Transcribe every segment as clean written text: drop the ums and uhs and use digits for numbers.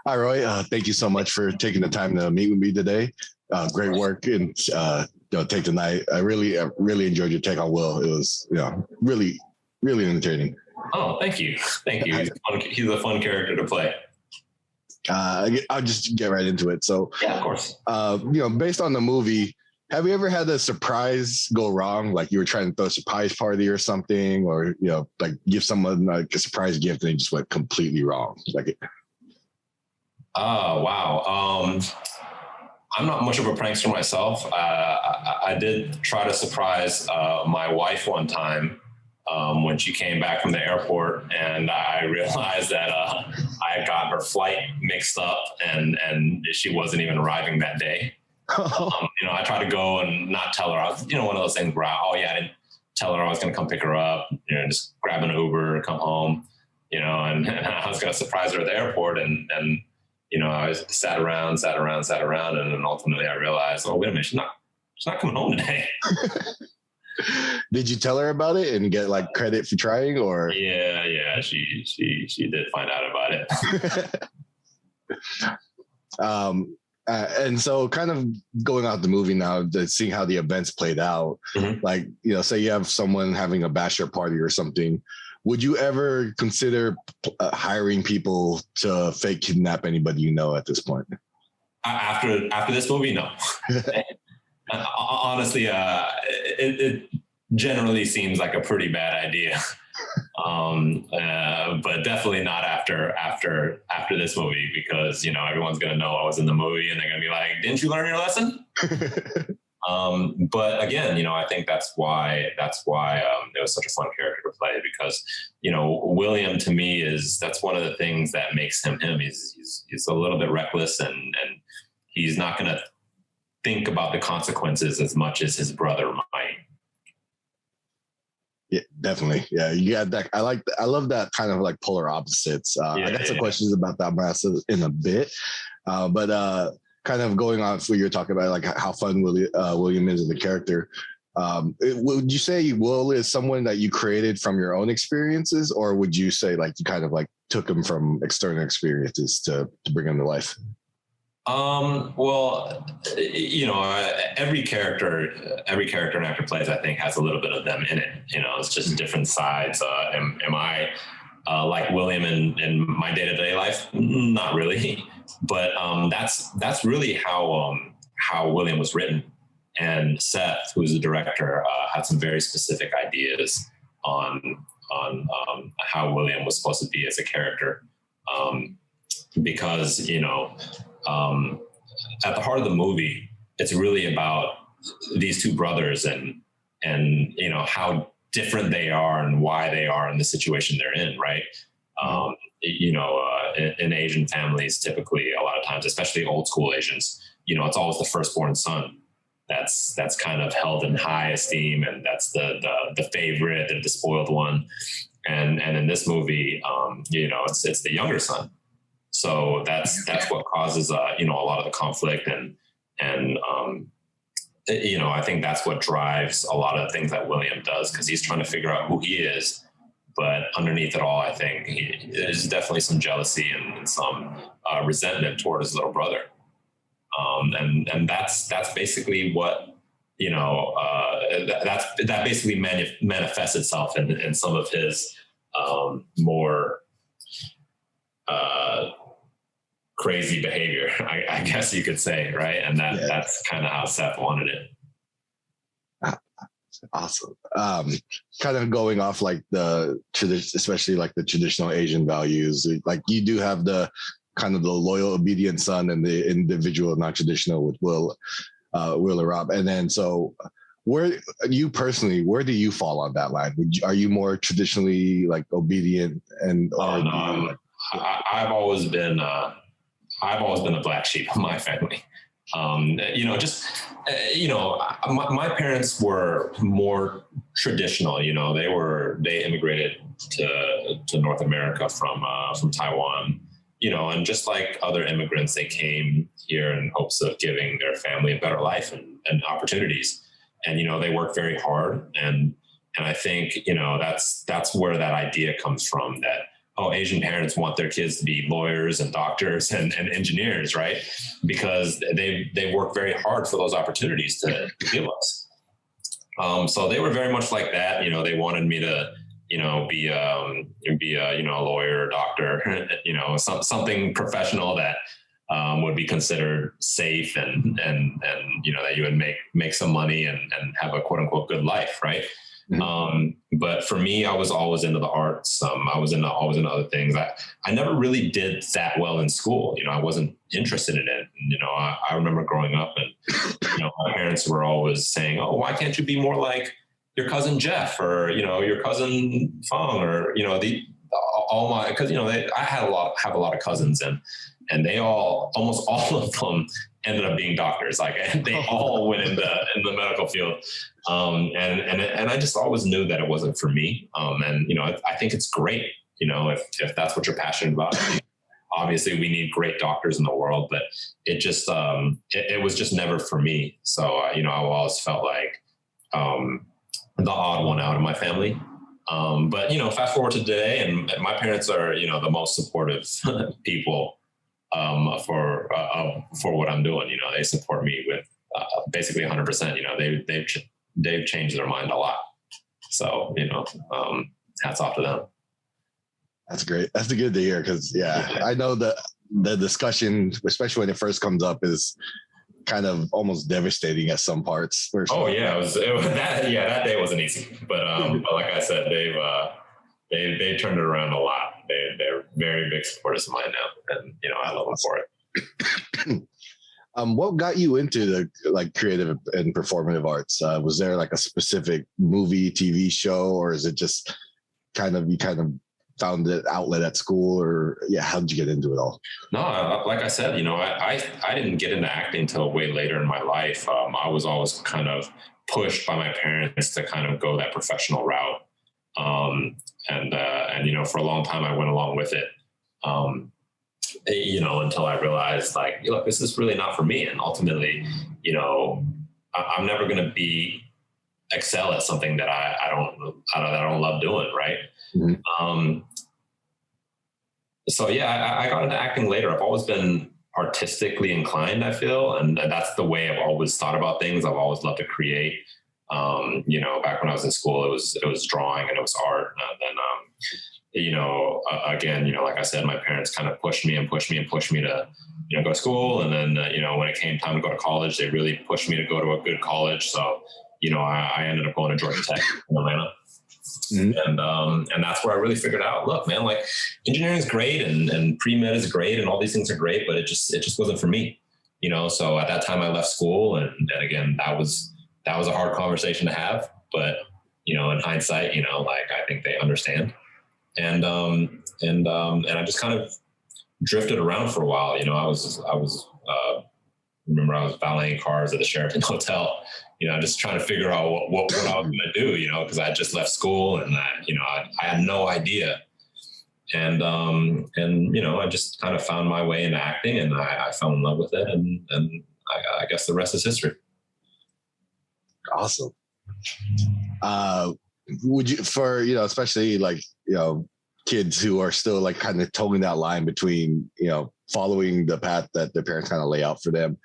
Hi, Roy. Thank you so much for taking the time to meet with me today. Great work and take the night. I really enjoyed your take on Will. It was really entertaining. Oh, thank you. He's a fun character to play. I'll just get right into it. So, yeah, of course. Based on the movie, have you ever had a surprise go wrong? Like you were trying to throw a surprise party or something, or like give someone like a surprise gift and it just went completely wrong. Oh, wow. I'm not much of a prankster myself. I did try to surprise my wife one time when she came back from the airport, and I realized that I had gotten her flight mixed up and she wasn't even arriving that day. I tried to go and not tell her. I was, one of those things where I didn't tell her I was going to come pick her up, just grab an Uber, come home, and I was going to surprise her at the airport. And I sat around, and then ultimately I realized, oh, wait a minute, she's not coming home today. Did you tell her about it and get like credit for trying, or? Yeah, she did find out about it. And so kind of going out the movie now, seeing how the events played out, like, say you have someone having a bachelor party or something, would you ever consider hiring people to fake kidnap anybody at this point? After this movie, no. Honestly, it generally seems like a pretty bad idea. But definitely not after this movie, because everyone's gonna know I was in the movie and they're gonna be like, didn't you learn your lesson? But again, I think that's why it was such a fun character to play, because William, to me, that's one of the things that makes him him. He's a little bit reckless, and he's not gonna think about the consequences as much as his brother might. Yeah, definitely. Yeah, you got that. I love that kind of like polar opposites. I got some questions about that in a bit, but kind of going on what you're talking about, like how fun William is as a character. Would you say Will is someone that you created from your own experiences, or would you say like you kind of like took him from external experiences to bring him to life? Well, every character an actor plays, I think, has a little bit of them in it. It's just different sides. Am I like William in my day-to-day life? Not really, but that's really how William was written. And Seth, who's the director, had some very specific ideas on how William was supposed to be as a character, because at the heart of the movie, it's really about these two brothers and how different they are and why they are in the situation they're in, right? In Asian families, typically, a lot of times, especially old school Asians, it's always the firstborn son that's kind of held in high esteem, and that's the favorite, the spoiled one. And in this movie, it's the younger son. So that's what causes a lot of the conflict, and I think that's what drives a lot of the things that William does, because he's trying to figure out who he is. But underneath it all, I think there's definitely some jealousy and some resentment toward his little brother. And that's basically what that basically manifests itself in some of his more crazy behavior, I guess you could say, right? And that's kind of how Seth wanted it. Awesome. Kind of going off like the tradition, especially like the traditional Asian values, like you do have the kind of the loyal, obedient son and the individual, non-traditional with Will and Rob. And then, so where do you fall on that line? Are you more traditionally like obedient and? I've always been the black sheep of my family. My parents were more traditional. They immigrated to North America from Taiwan. And just like other immigrants, they came here in hopes of giving their family a better life and opportunities. And they worked very hard, and And I think, you know, that's where that idea comes from, that, oh, Asian parents want their kids to be lawyers and doctors and engineers, right? Because they work very hard for those opportunities to give us. So they were very much like that. You know, they wanted me to, you know, be a, you know, a lawyer, doctor, you know, something professional that would be considered safe and you know, that you would make some money and have a quote unquote good life, right? Mm-hmm. But for me, I was always into the arts. I was always into other things. I never really did that well in school. You know, I wasn't interested in it. You know, I remember growing up and, you know, my parents were always saying, oh, why can't you be more like your cousin Jeff, or, you know, your cousin Fong, or, you know, all my, cause you know, I have a lot of cousins, and they almost all of them ended up being doctors. Like, they all went in the medical field. And I just always knew that it wasn't for me. And, you know, I think it's great, you know, if that's what you're passionate about. Obviously we need great doctors in the world, but it just, it was just never for me. So, you know, I always felt like, the odd one out of my family. But, you know, fast forward to today, and my parents are, you know, the most supportive people, for what I'm doing. You know, they support me with, basically 100%. You know, they've changed their mind a lot. So, you know, hats off to them. That's great. That's good to hear. Cause yeah, I know that the discussion, especially when it first comes up, is kind of almost devastating at some parts. Oh yeah. It was that. Yeah. That day wasn't easy, but like I said, they've turned it around a lot. They're very big supporters of mine now, and, you know, I love them for it. What got you into the like creative and performative arts? Was there like a specific movie, TV show, or is it just you kind of found the outlet at school, or how did you get into it all? No, like I said, you know, I didn't get into acting until way later in my life. I was always kind of pushed by my parents to kind of go that professional route. And, you know, for a long time I went along with it. You know, until I realized, like, look, this is really not for me. And ultimately, you know, I'm never going to excel at something that I don't love doing. Right. Mm-hmm. So yeah, I got into acting later. I've always been artistically inclined, I feel. And that's the way I've always thought about things. I've always loved to create. You know, back when I was in school, it was drawing and it was art. And then, you know, again, you know, like I said, my parents kind of pushed me to, you know, go to school. And then, you know, when it came time to go to college, they really pushed me to go to a good college. So, you know, I ended up going to Georgia Tech in Atlanta. Mm-hmm. And that's where I really figured out, look, man, like, engineering is great and pre-med is great and all these things are great, but it just wasn't for me, you know? So at that time I left school, and again, that was a hard conversation to have, but, you know, in hindsight, you know, like, I think they understand. And I just kind of drifted around for a while. You know, I was remember I was valeting cars at the Sheraton Hotel, you know, just trying to figure out what I was going to do, you know, cause I had just left school, and you know, I had no idea. And, you know, I just kind of found my way into acting, and I fell in love with it. And I guess the rest is history. Awesome. Would you, for, you know, especially like, you know, kids who are still like kind of towing that line between, you know, following the path that their parents kind of lay out for them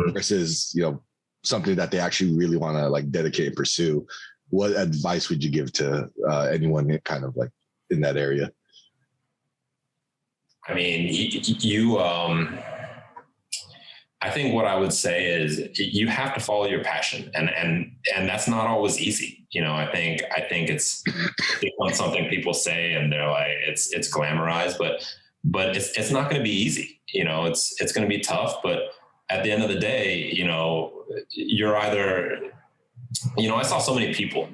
versus, you know, something that they actually really want to like dedicate and pursue, what advice would you give to anyone kind of like in that area? I mean, I think what I would say is you have to follow your passion, and that's not always easy. You know, I think it's something people say and they're like, it's glamorized, but it's not going to be easy. You know, it's going to be tough, but at the end of the day, you know, you're either, you know, I saw so many people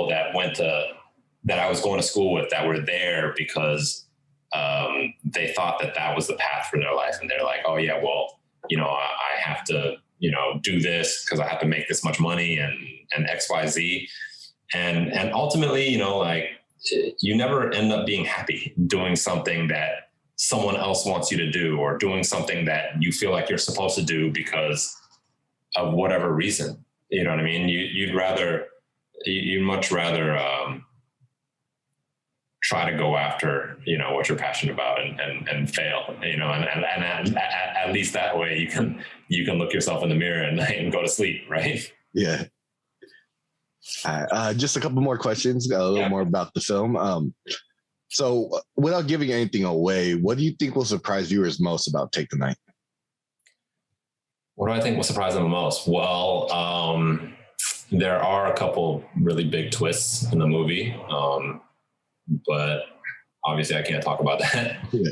that I was going to school with that were there because they thought that was the path for their life. And they're like, oh yeah, well, you know, I have to, you know, do this because I have to make this much money and X, Y, Z. And ultimately, you know, like, you never end up being happy doing something that someone else wants you to do, or doing something that you feel like you're supposed to do because of whatever reason. You know what I mean? You'd rather you much rather try to go after, what you're passionate about and fail, and at least that way you can look yourself in the mirror and go to sleep, right? Yeah. Just a couple more questions, a little more about the film. So without giving anything away, what do you think will surprise viewers most about Take the Night? What do I think will surprise them the most? Well, there are a couple really big twists in the movie, but obviously I can't talk about that. Yeah.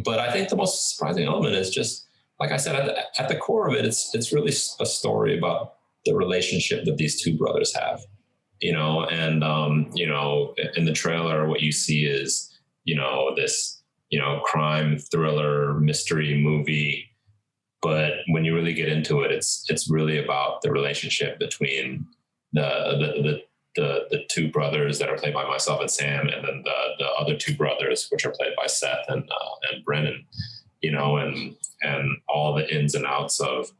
But I think the most surprising element is just, like I said, at the core of it, it's really a story about the relationship that these two brothers have, and, in the trailer, what you see is, this, crime thriller mystery movie. But when you really get into it, it's really about the relationship between the two brothers that are played by myself and Sam, and then the other two brothers, which are played by Seth and Brennan, and all the ins and outs of,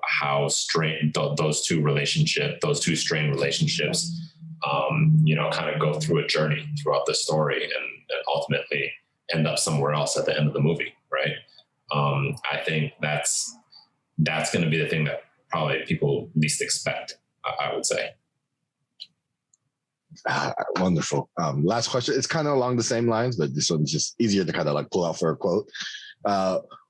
how strained those two strained relationships, kind of go through a journey throughout the story and ultimately end up somewhere else at the end of the movie. Right. I think that's going to be the thing that probably people least expect, I would say. Wonderful. Last question. It's kind of along the same lines, but this one's just easier to kind of like pull out for a quote.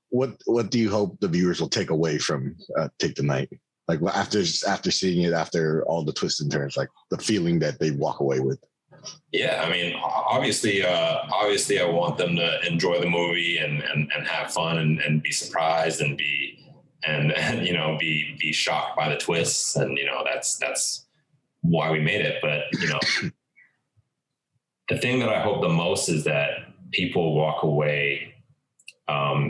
What do you hope the viewers will take away from Take the Night? Like after seeing it, after all the twists and turns, like the feeling that they walk away with. Yeah, I mean, obviously, I want them to enjoy the movie and have fun and be surprised and be shocked by the twists, and that's why we made it. But the thing that I hope the most is that people walk away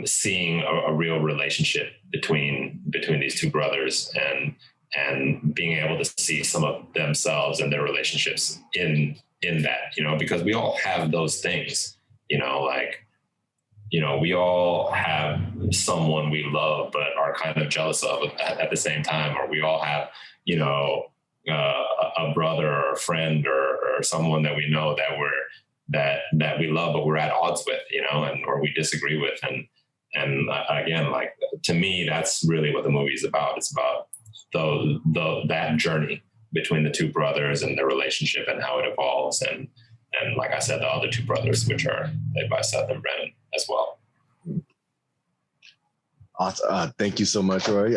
seeing a real relationship between these two brothers and being able to see some of themselves and their relationships in that, because we all have those things, we all have someone we love but are kind of jealous of at the same time, or we all have, a brother or a friend or someone that we know that we love, but we're at odds with, or we disagree with. And again, like, to me, that's really what the movie is about. It's about that journey between the two brothers and their relationship and how it evolves. And like I said, the other two brothers, which are played by Seth and Brennan as well. Awesome. Thank you so much, Roy.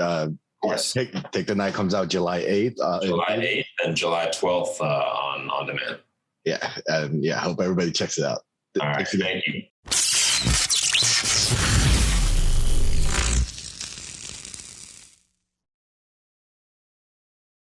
Take the Night comes out July 8th. July 8th and July 12th on demand. Yeah. I hope everybody checks it out. All right. Thank you.